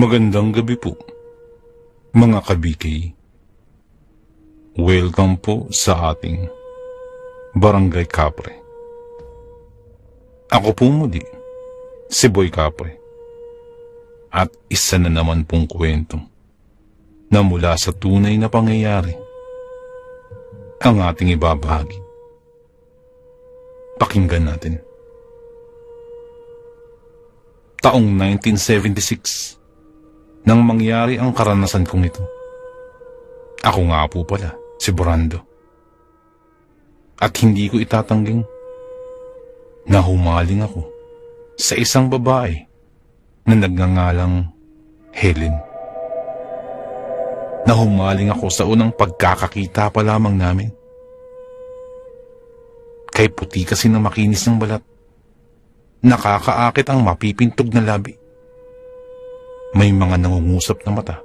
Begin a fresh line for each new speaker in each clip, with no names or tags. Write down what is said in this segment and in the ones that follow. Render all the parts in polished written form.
Magandang gabi po, mga kabikay. Welcome po sa ating Barangay Kapre. Ako po muli, si Boy Kapre. At isa na naman pong kwento na mula sa tunay na pangyayari ang ating ibabahagi. Pakinggan natin. Taong 1976 nang mangyari ang karanasan kong ito. Ako nga po pala, si Brando. At hindi ko itatangging na humaling ako sa isang babae na nagngangalang Helen. Na humaling ako sa unang pagkakakita pa lamang namin. Kay puti kasi na makinis ng balat. Nakakaakit ang mapipintog na labi. May mga nangungusap na mata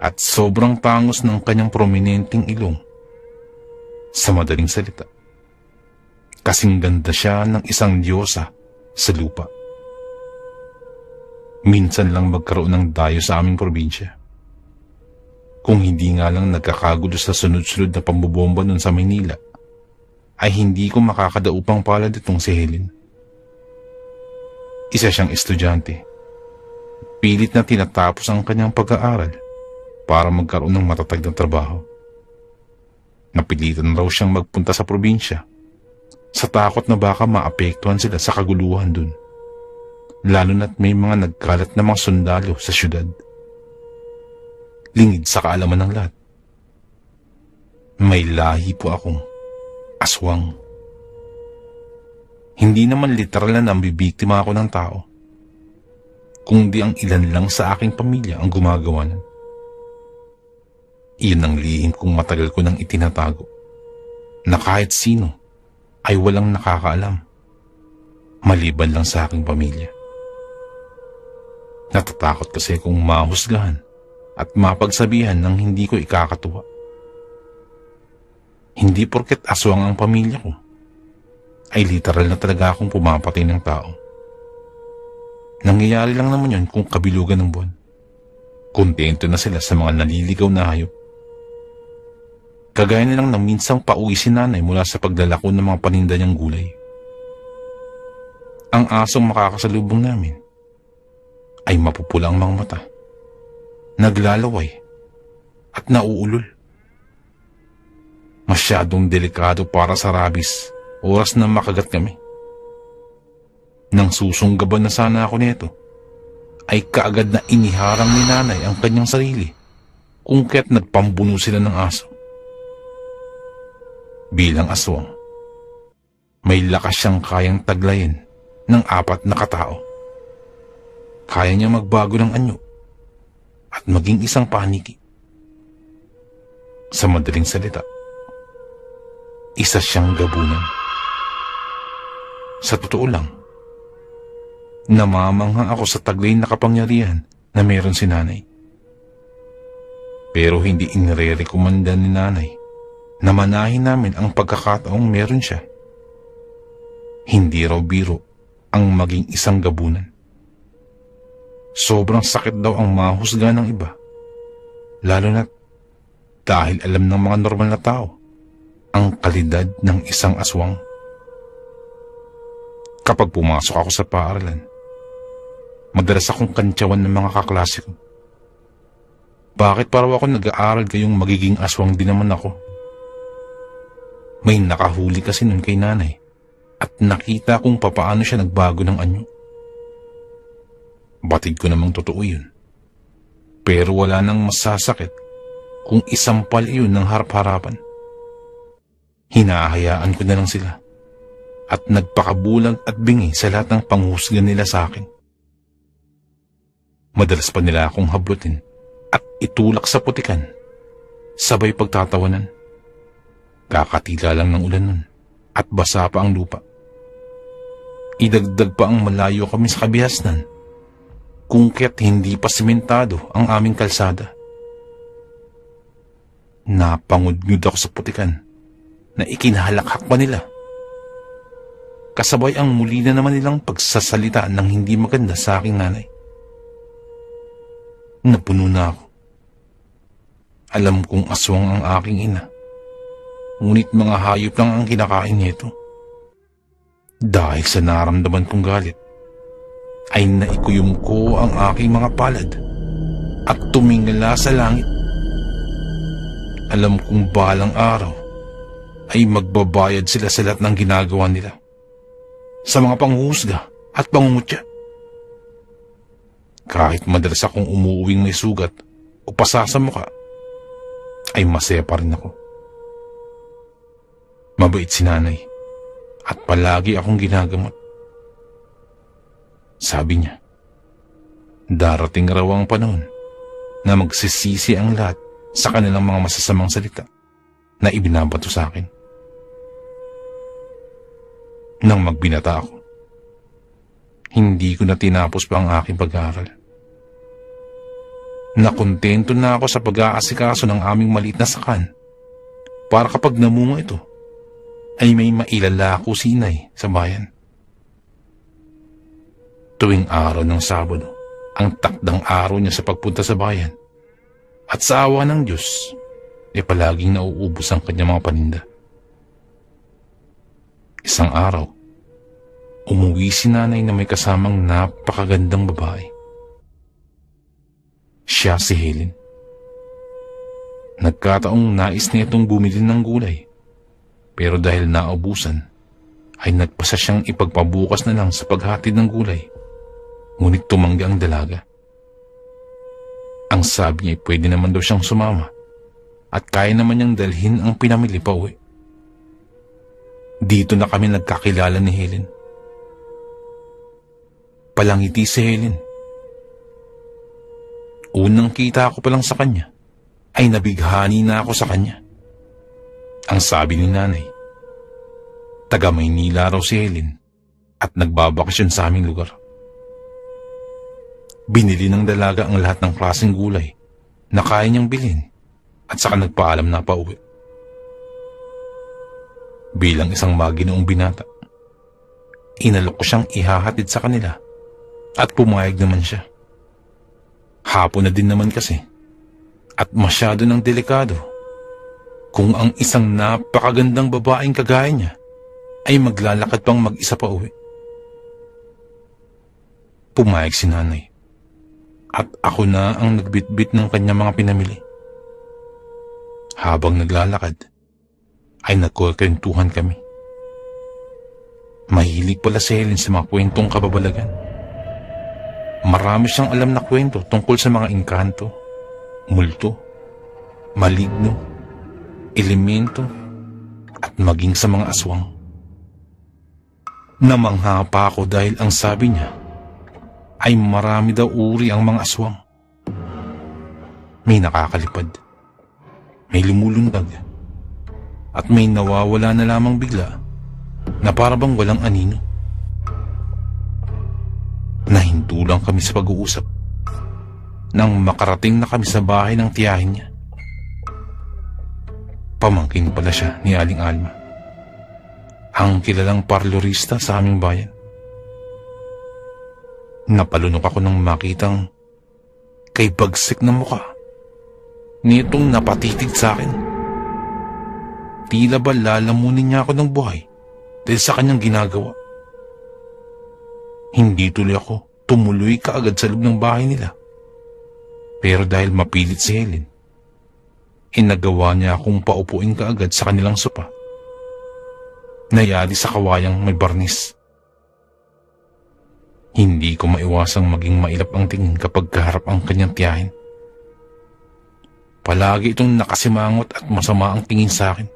at sobrang tangos ng kanyang prominenteng ilong. Sa madaling salita, kasing ganda siya ng isang diyosa sa lupa. Minsan lang magkaroon ng dayo sa aming probinsya. Kung hindi nga lang nagkakagulo sa sunod-sunod na pambobomba nun sa Maynila, ay hindi ko makakadaupang palad itong si Helen. Isa siyang estudyante. Pilit na tinatapos ang kanyang pag-aaral para magkaroon ng matatag na trabaho. Napilitan raw siyang magpunta sa probinsya sa takot na baka maapektuhan sila sa kaguluhan dun. Lalo na't may mga nagkalat na mga sundalo sa syudad. Lingid sa kaalaman ng lahat. May lahi po akong aswang. Hindi naman literal na nambibiktima ako ng tao, kundi ang ilan lang sa aking pamilya ang gumagawa nun. Iyon ang lihim kung matagal ko nang itinatago, na kahit sino ay walang nakakaalam, maliban lang sa aking pamilya. Natatakot kasi kung mahusgahan at mapagsabihan ng hindi ko ikakatuwa. Hindi porket aswang ang pamilya ko, ay literal na talaga akong pumapatay ng tao. Nangyayari lang naman yun kung kabilugan ng buwan. Kontento na sila sa mga naliligaw na hayop. Kagaya na lang ng minsang pauwi si nanay mula sa paglalako ng mga paninda niyang gulay. Ang asong makakasalubong namin ay mapupula ang mga mata, naglalaway at nauulol. Masyadong delikado para sa rabies oras na makagat kami. Nang susunggaban na sana ako nito, ay kaagad na iniharang ni nanay ang kanyang sarili kung kaya't nagpambuno sila ng aso. Bilang aswang, may lakas siyang kayang taglayin ng 4 na katao. Kaya niya magbago ng anyo at maging isang paniki. Sa madaling salita, isa siyang gabunan. Sa totoo lang, namamangha ako sa taglay na kapangyarihan na meron si nanay. Pero hindi inire-rekomenda ni nanay na manahin namin ang pagkakataong meron siya. Hindi raw biro ang maging isang gabunan. Sobrang sakit daw ang mahusga ng iba, lalo na dahil alam ng mga normal na tao ang kalidad ng isang aswang. Kapag pumasok ako sa paaralan, madalas akong kantsawan ng mga kaklase ko. Bakit paraw ako nag-aaral kayong magiging aswang din naman ako? May nakahuli kasi nun kay nanay at nakita kung papaano siya nagbago ng anyo. Batid ko namang totoo yun. Pero wala nang masasakit kung isampal iyon ng harap-harapan. Hinahayaan ko na lang sila at nagpakabulag at bingi sa lahat ng panghusga nila sa akin. Madalas pa nila akong hablutin at itulak sa putikan, sabay pagtatawanan. Kakatila lang ng ulan nun at basa pa ang lupa. Idagdag pa ang malayo kami sa kabihasnan, kung kaya't hindi pa simentado ang aming kalsada. Napangudngud ako sa putikan na ikinahalakhak pa nila. Kasabay ang muli na naman nilang pagsasalita ng hindi maganda sa aking nanay. Napuno na ako. Alam kong aswang ang aking ina. Ngunit mga hayop lang ang kinakain nito. Dahil sa naramdaman kong galit, ay naikuyom ko ang aking mga palad at tumingala sa langit. Alam kong balang araw ay magbabayad sila sa lahat ng ginagawa nila, sa mga panghusga at pangungutya. Kahit madalas akong umuuwing may sugat o pasa sa mukha, ay masaya pa rin ako. Mabait si nanay at palagi akong ginagamot. Sabi niya, darating raw ang panahon na magsisisi ang lahat sa kanilang mga masasamang salita na ibinabato sa akin. Nang magbinata ako, hindi ko na tinapos pa ang aking pag-aaral. Nakontento na ako sa pag-aasikaso ng aming maliit na sakan para kapag namunga ito, ay may mailalako si inay sa bayan. Tuwing araw ng Sabado, ang takdang araw niya sa pagpunta sa bayan, at sa awa ng Diyos, ay palaging nauubos ang kanyang mga paninda. Isang araw, umuwi si nanay na may kasamang napakagandang babae. Siya si Helen. Nagkataong nais niya itong bumili ng gulay, pero dahil naubusan, ay nagpasa siyang ipagpabukas na lang sa paghatid ng gulay, ngunit tumanggi ang dalaga. Ang sabi niya ay pwede naman daw siyang sumama at kaya naman niyang dalhin ang pinamili pa uwi. Dito na kami nagkakilala ni Helen. Palangiti si Helen. Unang kita ko pa lang sa kanya, ay nabighani na ako sa kanya. Ang sabi ni nanay, taga Maynila raw si Helen at nagbabakasyon sa aming lugar. Binili ng dalaga ang lahat ng klaseng gulay na kaya niyang bilhin at saka nagpaalam na pauwi. Bilang isang maginoong binata, inalok ko siyang ihahatid sa kanila at pumayag naman siya. Hapon na din naman kasi at masyado ng delikado kung ang isang napakagandang babaeng kagaya niya ay maglalakad pang mag-isa pa uwi. Pumayag si nanay at ako na ang nagbitbit ng kanyang mga pinamili. Habang naglalakad ay nagkukwentuhan kami. Mahilig pala si Helen sa mga kwentong kababalagan. Marami siyang alam na kwento tungkol sa mga engkanto, multo, maligno, elemento, at maging sa mga aswang. Namangha pa ako dahil ang sabi niya ay marami daw uri ang mga aswang. May nakakalipad, may lumulundag, at may nawawala na lamang bigla na parabang walang anino. Nahinto lang kami sa pag-uusap nang makarating na kami sa bahay ng tiyahin niya. Pamangkin pala siya ni Aling Alma, ang kilalang parlorista sa aming bayan. Napalunok ako nang makitang kay bagsik na mukha nitong napatitig sa akin. Tila ba lalamunin niya ako ng buhay dahil sa kanyang ginagawa. Hindi tuloy ako tumuloy kaagad sa loob ng bahay nila. Pero dahil mapilit si Helen, inagawa niya akong paupuin kaagad sa kanilang sopa, nayari sa kawayang may barnis. Hindi ko maiwasang maging mailap ang tingin kapag kaharap ang kanyang tiyahin. Palagi itong nakasimangot at masama ang tingin sa akin.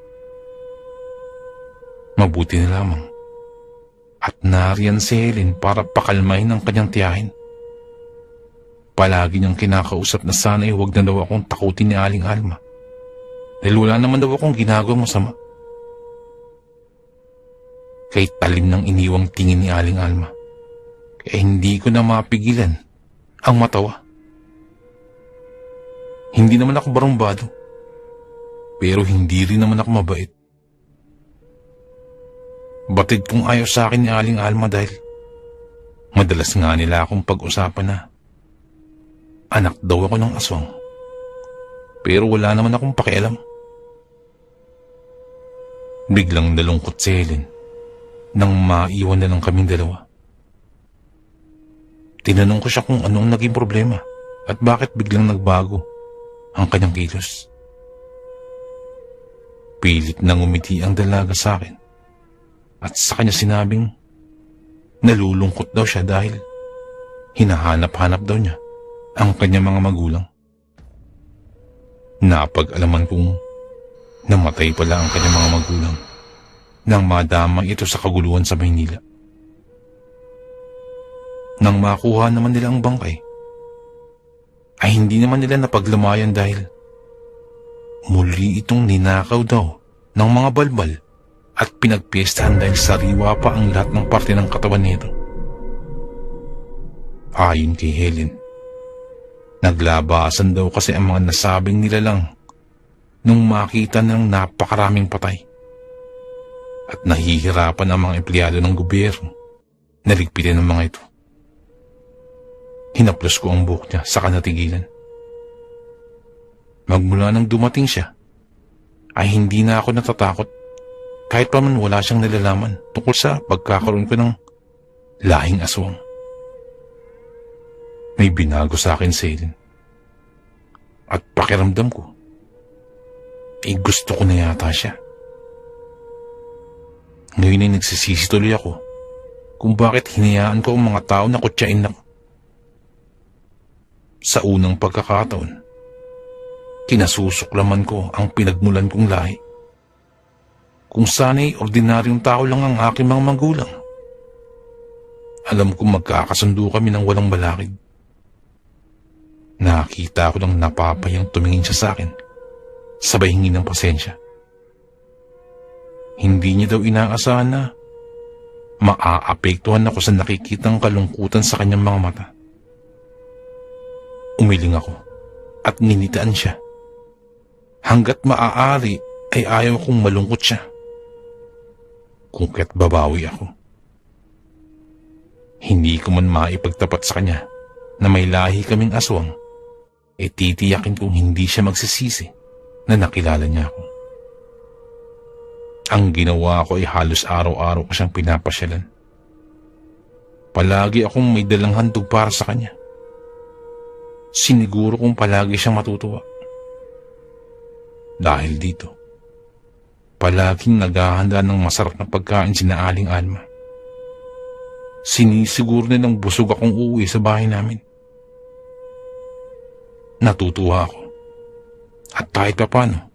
Mabuti na lamang at nariyan si Helen para pakalmahin ang kanyang tiyahin. Palagi niyang kinakausap na sana'y huwag na daw akong takutin ni Aling Alma dahil wala naman daw akong ginagawang masama. Kay talim ng iniwang tingin ni Aling Alma, kaya hindi ko na mapigilan ang matawa. Hindi naman ako barumbado, pero hindi rin naman ako mabait. Batid kong ayaw sa akin ni Aling Alma dahil madalas nga nila akong pag-usapan na anak daw ako ng aswang. Pero wala naman akong pakialam. Biglang nalungkot si Helen nang maiwan na lang kaming dalawa. Tinanong ko siya kung anong naging problema at bakit biglang nagbago ang kanyang kilos. Pilit nang umiti ang dalaga sa akin at sa kanya sinabing nalulungkot daw siya dahil hinahanap-hanap daw niya ang kanyang mga magulang. Napag-alaman kong namatay pala ang kanyang mga magulang nang madamay ito sa kaguluhan sa Maynila. Nang makuha naman nila ang bangkay, ay hindi naman nila napaglamayan dahil muli itong ninakaw daw ng mga balbal at pinagpiestahan dahil sariwa pa ang lahat ng parte ng katawan nito. Ayon kay Helen, naglabasan daw kasi ang mga nasabing nilalang nung makita ng napakaraming patay at nahihirapan ang mga empleyado ng gobyerno na ligpitin ng mga ito. Hinaplos ko ang buhok niya saka natigilan. Magmula nang dumating siya, ay hindi na ako natatakot kahit pa man wala siyang nalalaman tungkol sa pagkakaroon ko ng lahing aswang. May binago sa akin si Helen. At pakiramdam ko, gusto ko na yata siya. Ngayon ay nagsisisi tuloy ako kung bakit hinayaan ko ang mga tao na kutsain na. Sa unang pagkakataon, kinasusuklaman ko ang pinagmulan kong lahi. Kung sana'y ordinaryong tao lang ang aking mga magulang, alam kong magkakasundo kami ng walang balakid. Nakita ko lang napapayang tumingin siya sa akin, sabay hingi ng pasensya. Hindi niya daw inaasahan na maaapektuhan ako sa nakikitang kalungkutan sa kanyang mga mata. Umiling ako at ninitaan siya. Hanggat maaari ay ayaw kong malungkot siya. Kung kaya't babawi ako. Hindi ko man maipagtapat sa kanya na may lahi kaming aswang, titiyakin kong hindi siya magsisisi na nakilala niya ako. Ang ginawa ko ay halos araw-araw ko siyang pinapasyalan. Palagi akong may dalang handog para sa kanya. Siniguro kong palagi siyang matutuwa. Dahil dito, palaging naghahanda ng masarap na pagkain sina Aling Alma. Sinisiguro nilang busog akong uuwi sa bahay namin. Natutuwa ako. At kahit papano,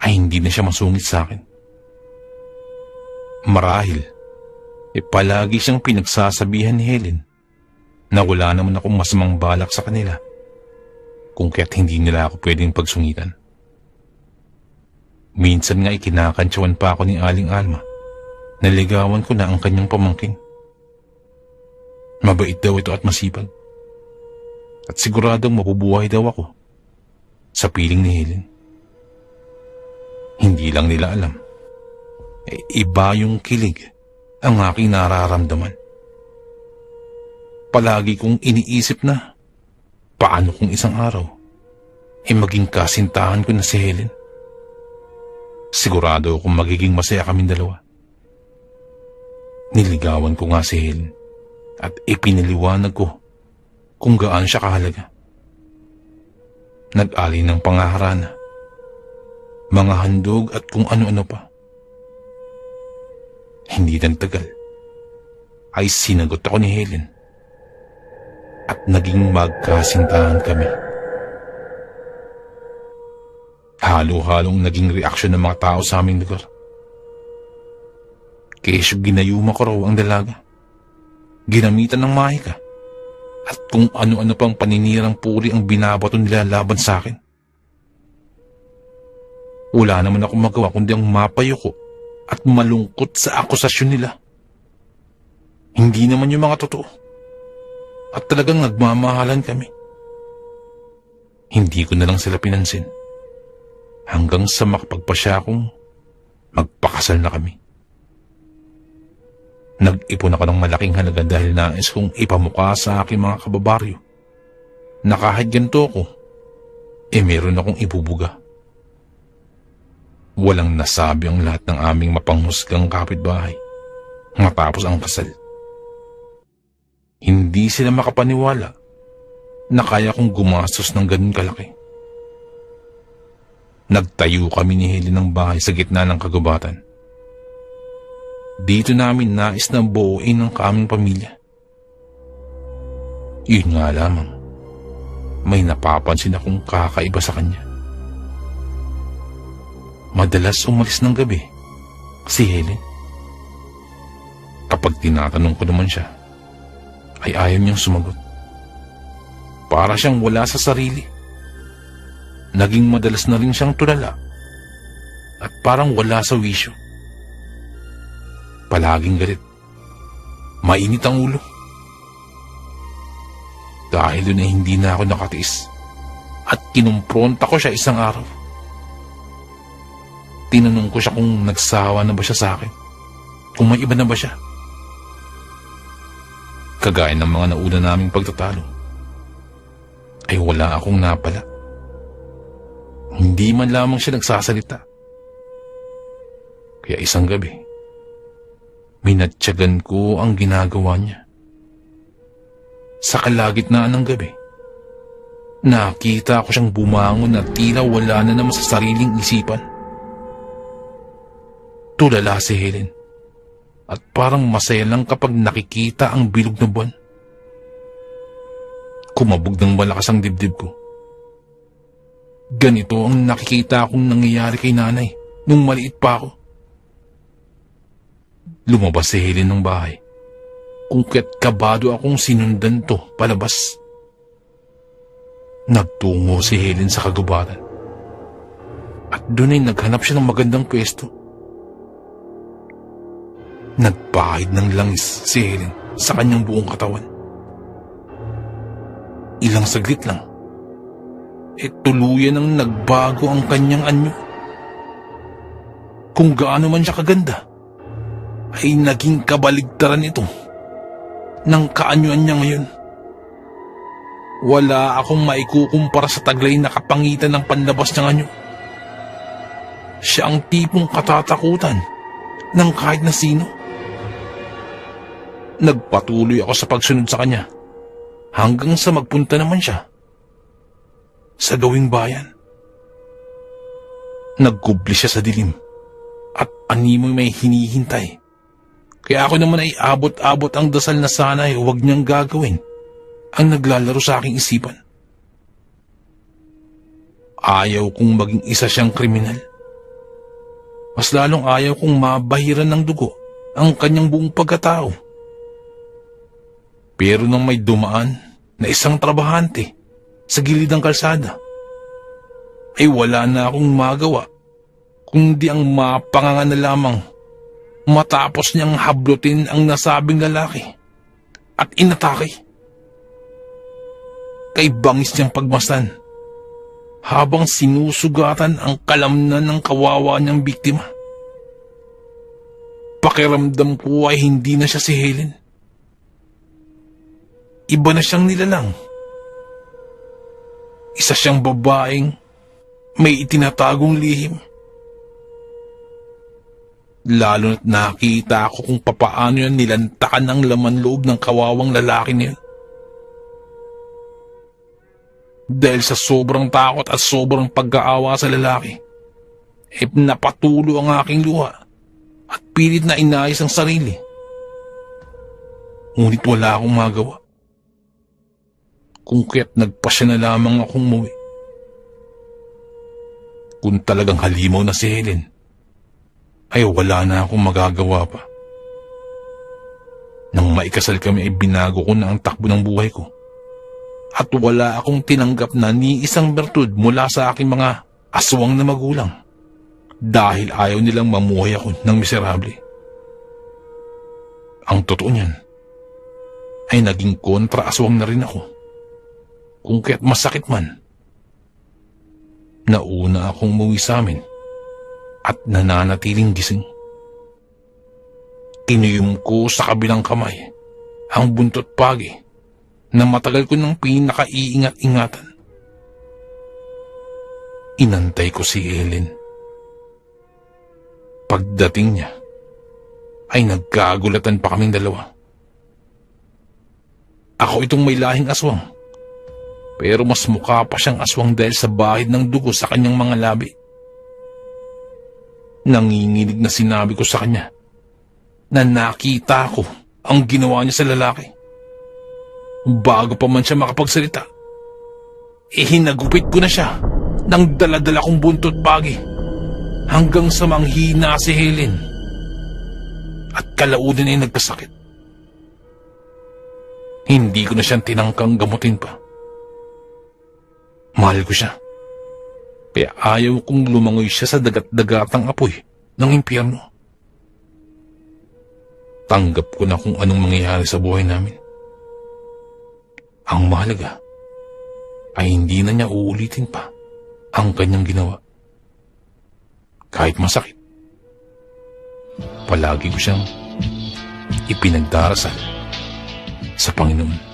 ay hindi na siya masungit sa akin. Marahil, palagi siyang pinagsasabihan ni Helen na wala naman akong masamang balak sa kanila kung kaya't hindi nila ako pwedeng pagsungitan. Minsan nga ikinakantsawan pa ako ni Aling Alma na ligawan ko na ang kanyang pamangkin. Mabait daw ito at masipag. At siguradong mabubuhay daw ako sa piling ni Helen. Hindi lang nila alam. Iba yung kilig ang aking nararamdaman. Palagi kong iniisip na paano kung isang araw maging kasintahan ko na si Helen. Sigurado akong magiging masaya kaming dalawa. Niligawan ko nga si Helen at ipinaliwanag ko kung gaano siya kahalaga. Nag-alay ng pangaharana, mga handog at kung ano-ano pa. Hindi nang tagal ay sinagot ako ni Helen at naging magkasintahan kami. Halo-halong naging reaksyon ng mga tao sa aming lugar. Kesyo ginayuma ko raw ang dalaga, ginamitan ng mahika, at kung ano-ano pang paninirang puri ang binabato nila laban sa akin. Wala naman akong magawa kundi ang mapayuko at malungkot sa akusasyon nila. Hindi naman yung mga totoo. At talagang nagmamahalan kami. Hindi ko na lang sila pinansin. Hanggang sa makapagpasya akong magpakasal na kami. Nag-ipon ako ng malaking halaga dahil nais kong ipamukha sa aking mga kababaryo na kahit ganito ako, meron akong ibubuga. Walang nasabi ang lahat ng aming mapanghusgang kapitbahay matapos ang kasal. Hindi sila makapaniwala na kaya kong gumastos ng ganun kalaki. Nagtayo kami ni Helen ng bahay sa gitna ng kagubatan. Dito namin nais na buuin ang kaming pamilya. Yun nga lamang, may napapansin akong kakaiba sa kanya. Madalas umalis ng gabi si Helen. Kapag tinatanong ko naman siya, ay ayaw niyang sumagot. Para siyang wala sa sarili. Naging madalas na rin siyang tulala at parang wala sa wisyo. Palaging galit. Mainit ang ulo. Dahil doon ay hindi na ako nakatiis at kinumpronta ko siya isang araw. Tinanong ko siya kung nagsawa na ba siya sa akin, kung may iba na ba siya. Kagaya ng mga nauna naming pagtatalo, ay wala akong napala. Hindi man lamang siya nagsasalita. Kaya isang gabi, minatyagan ko ang ginagawa niya. Sa kalagitnaan ng gabi, nakita ko siyang bumangon at tila wala na naman sa sariling isipan. Tulala si Helen at parang masaya lang kapag nakikita ang bilog na buwan. Kumabog ng malakas ang dibdib ko. Ganito ang nakikita kong nangyayari kay nanay nung maliit pa ako. Lumabas si Helen ng bahay. Kung kaya't kabado akong sinundan to palabas. Nagtungo si Helen sa kagubatan. At doon ay naghanap siya ng magandang pwesto. Nagpahid ng langis si Helen sa kanyang buong katawan. Ilang saglit lang, tuluyan ang nagbago ang kanyang anyo. Kung gaano man siya kaganda, ay naging kabaligtaran ito ng kaanyuan niya ngayon. Wala akong maikukumpara sa taglay na kapangitan ng panlabas ng anyo. Siya ang tipong katatakutan ng kahit na sino. Nagpatuloy ako sa pagsunod sa kanya hanggang sa magpunta naman siya sa gawing bayan. Nagkubli siya sa dilim at animoy may hinihintay. Kaya ako naman ay abot-abot ang dasal na sana ay huwag niyang gagawin ang naglalaro sa aking isipan. Ayaw kong maging isa siyang kriminal. Mas lalong ayaw kong mabahiran ng dugo ang kanyang buong pagkatao. Pero nang may dumaan na isang trabahante sa gilid ng kalsada, ay wala na akong magawa kundi ang mapanganga na lamang matapos niyang hablutin ang nasabing lalaki at inatake. Kay bangis niyang pagmasdan habang sinusugatan ang kalamnan ng kawawa niyang biktima. Pakiramdam ko ay hindi na siya si Helen. Iba na siyang nilalang. Isa siyang babaeng may itinatagong lihim. Lalo na't nakita ko kung papaano yan nilantakan ang laman loob ng kawawang lalaki niya. Dahil sa sobrang takot at sobrang pagkaawa sa lalaki, napatulo ang aking luha at pilit na inayos ang sarili. Ngunit wala akong magawa. Kung kaya't nagpasya na lamang akong umuwi. Kung talagang halimaw na si Helen, ay wala na akong magagawa pa. Nang maikasal kami ay binago ko na ang takbo ng buhay ko. At wala akong tinanggap na ni isang bertud mula sa aking mga aswang na magulang. Dahil ayaw nilang mamuhay ako ng miserable. Ang totoo niyan ay naging kontra aswang na rin ako. Kung kaya't masakit man, nauna akong umuwi sa amin at nananatiling gising. Kinuyom ko sa kabilang kamay ang buntot pagi na matagal ko nang pinakaiingat-ingatan. Inantay ko si Helen. Pagdating niya, ay nagkagulatan pa kaming dalawa. Ako itong may lahing aswang, pero mas mukha pa siyang aswang dahil sa bahid ng dugo sa kanyang mga labi. Nanginginig na sinabi ko sa kanya na nakita ko ang ginawa niya sa lalaki. Bago pa man siya makapagsalita, hinagupit ko na siya ng daladala kong buntot bagi hanggang sa manghina si Helen at kalaunan ay nagkasakit. Hindi ko na siyang tinangkang gamutin pa. Mahal ko siya, kaya ayaw kong lumangoy siya sa dagat-dagatang apoy ng impyerno. Tanggap ko na kung anong mangyayari sa buhay namin. Ang mahalaga ay hindi na niya uulitin pa ang kanyang ginawa. Kahit masakit, palagi ko siyang ipinagdarasal sa Panginoon.